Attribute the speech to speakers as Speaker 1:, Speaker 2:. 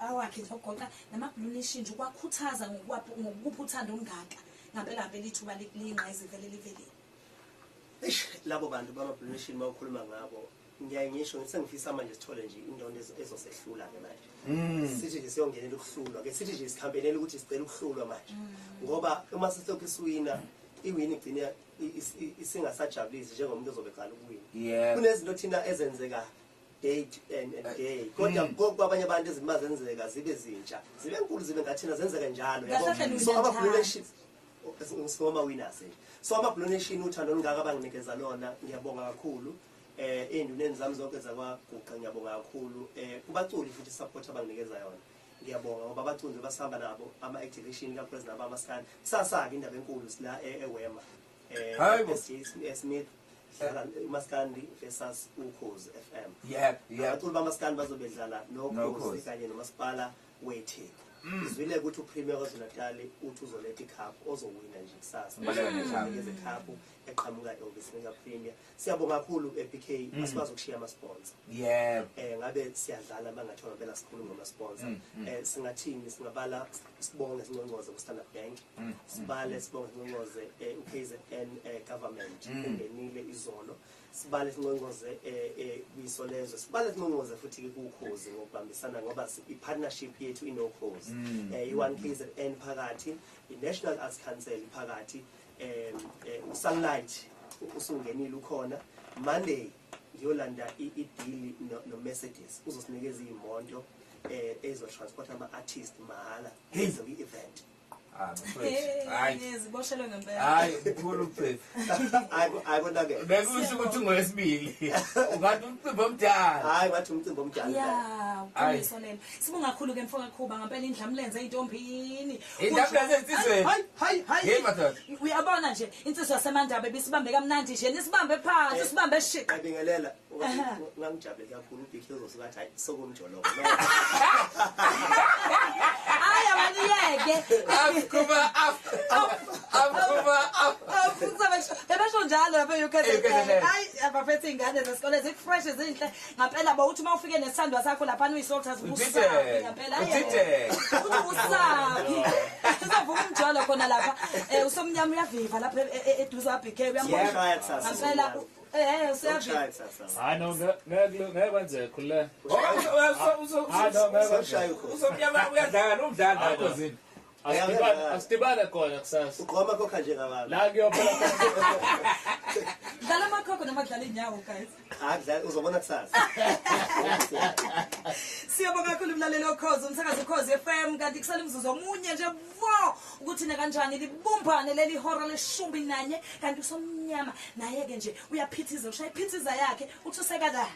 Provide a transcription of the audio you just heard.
Speaker 1: awakhe zogoqa nama-Blue Nation nje ukwakhuthaza ngokupha uthando ongaka ngampela ithuba liyingqayizivele vele livelile.
Speaker 2: Labo bantu bama-Blue Nation bawukhuluma ngabo ngiyaye ngisho ngisengifisa manje sithole nje indondo ezosehlula-ke manje sithi nje siyongenela ukuhlulwa ke sithi nje sikhambelele ukuthi sicela ukuhlulwa manje ngoba uma sihlokhe siwina iwini igcina isingasajabulisi njengomuntu ozobe eqala ukuwina kunezinto thina ezenzeka day and day kodwa kwabanye abantu izimo zenzeka zibe zintsha zibe enkulu zibe ngathina zenzeka njalo yabo so ama-Blue Nation winners so ama-Blue Nation uthando olungaka abanginikeza lona ngiyabonga kakhulu ey'nduneni zami zonke zakwaGuqa ngiyabonga kakhulu kubaculi futhi support abanginikeza yona ngiyabonga ngoba abaculi basihamba nabo ama-activation kakhulu nabo amaskandi kusasa-ke indaba enkulu sila eWema Smith umaskandi versus Ukhozi FM abaculi bamaskandi bazobedlala noKhozi kanye nomasipala weTheku izwile ukuthi uPremier KwaZulu-Natal uthi uzoletha icup ozowina nje kusasa banikeze icup eqhamuka Elvis Premier siyabonga kakhulu BK asibazi ukushiya ama-sponsor ngabe siyadlala mangathola phela sikhulu ngama-sponsor singathini singabala sibonge singqongqoze ku-Standard Bank sibale sibonge singqongqoze u-KZN government ungenile izolo sibale singqongqoze kwisolezwe sibale singqongqoze futhi kuKhozi ngokubambisana ngoba i-partnership yethu inoKhozi i-One KZN phakathi i-National Arts Council phakathi Sunlight usungenile ukhona Monday ngiyolanda i-deal no-Mercedes uzosinikeza iy'moto ezotransporta ama-artist mahhala ezo i-event
Speaker 1: ziboshelwe ngempela
Speaker 3: hayi mkhulu Pep
Speaker 2: ayibonake
Speaker 3: bekusho ukuthi ungowesibili ungathi umcimbi omdala
Speaker 2: hayi ngathi umcimbi omdala
Speaker 1: kulisonelo sibonga kakhulu-ke mfoka Khuba ngampela indlamlenze ey'ntombini
Speaker 3: indlamlenze insizweni
Speaker 2: hayi
Speaker 3: madoda
Speaker 1: uyabona nje insizwa yaseMandaba bisibambe kamnandi nje nisibambe phansi sibambe shit
Speaker 2: ngibingelela ngangijabule kakhulu uBK uzosukathi hayi sokumjolobo
Speaker 1: hayi amaniyeke bebesho njalo lapha hayi abaphethe iy'ngane zesikole zifresh ezinhle ngampela bawuthi uma ufike nesithandwa sakho laphana uyi-solters usaphi ngampela uthi usaphi uzovuka umjwalo khona lapha usomnyama uyaviva lapha eduze kwaBK uyambona ngampela
Speaker 4: hayi no ngeke kwenzeke khululeka
Speaker 3: usomnyama uyadlala umdlalo Ekhosini
Speaker 4: asidibane khona kusasa
Speaker 2: ugqoma kokha njengabantu
Speaker 4: la ngiyophela
Speaker 1: dlala amakhokho noma kudlala iy'nyawo guys
Speaker 2: akudlala uzobona kusasa
Speaker 1: siyabonga kakhulu umlaleli oKhozi umsakazi uKhozi FM kanti kusala umzuzu omunye nje vo ukuthi kanjani libumbane leli hora le-11 kanti usomnyama naye-ke nje uyaphithiza ushaya iphithiza yakhe uthi usekadala